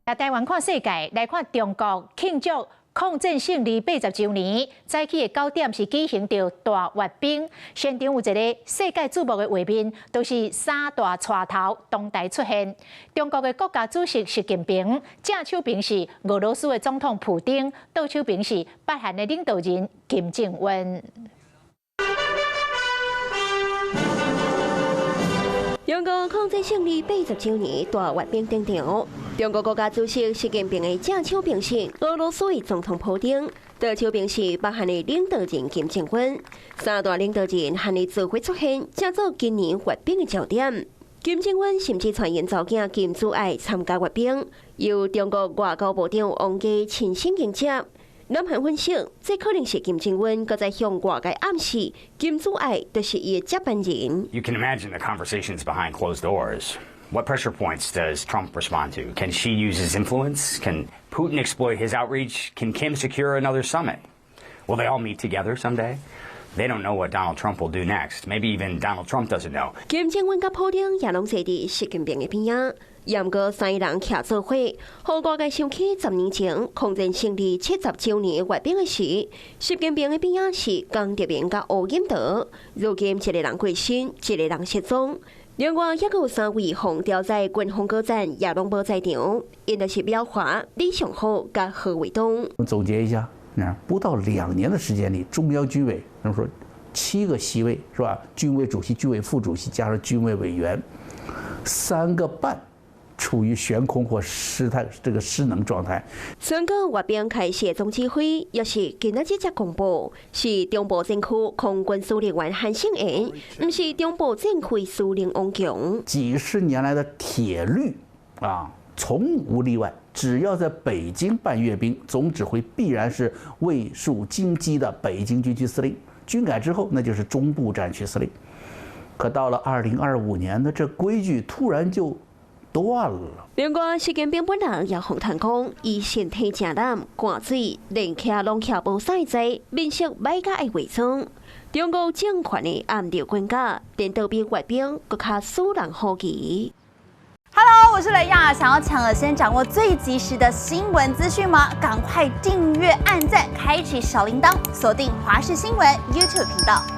来台湾看世界，来看中国庆祝抗战胜利80周年。早起的9点是举行着大阅兵，现场有一个世界瞩目的画面，就是三大带头同台出现。中国的国家主席习近平，正手边是俄罗斯的总统普丁，倒手边是北韩的领导人金正恩。 中国抗战胜利80周年大阅兵登场，中国国家主席习近平的正手边是俄罗斯的总统普丁，倒手边是北韩的领导人金正恩。三大领导人和你指挥出现，正做今年阅兵的焦点。金正恩甚至传言查囝金主爱参加阅兵，由中国外交部长王毅亲身迎接。 南韩分析，这可能是金正恩搁在向外界暗示，金主爱就是伊的接班人。 You can imagine the conversations behind closed doors. What pressure points does Trump respond to? Can Xi use his influence? Can Putin exploit his outreach? Can Kim secure another summit? Will they all meet together someday? They don't know what Donald Trump will do next. Maybe even Donald Trump doesn't know. 金正恩甲普丁也拢坐伫习近平的边仔。 严过三人徛做伙，互外界想起10年前抗战胜利70周年阅兵的时，习近平的边仔是江泽民甲吴英德，如今一个人过身，一个人失踪。另外，还有3位红调在军方歌战也拢无在场，因就是苗华、李尚浩甲何伟东。总结一下，不到2年的时间里，中央军委咱们说7个席位是吧？军委主席、军委副主席加上军委委员，3个半。 处于悬空或失能状态。整个阅兵开始的总指挥，也是今仔日才公布，是中部战区空军司令员韩胜元，不是中部战区司令王强。几十年来的铁律从无例外，只要在北京办阅兵，总指挥必然是卫戍京畿的北京军区司令。军改之后，那就是中部战区司令。可到了2025年的这规矩突然就 断了。另外，习近平本人也红谈讲，伊身体正烂，汗水连徛拢徛无晒在，面色歹甲爱伪装。中国政权的暗流关家，电倒比阅兵更加使人好奇。 Hello， 我是雷亚，想要抢先掌握最及时的新闻资讯吗？赶快订阅、按赞、开启小铃铛，锁定华视新闻 YouTube 频道。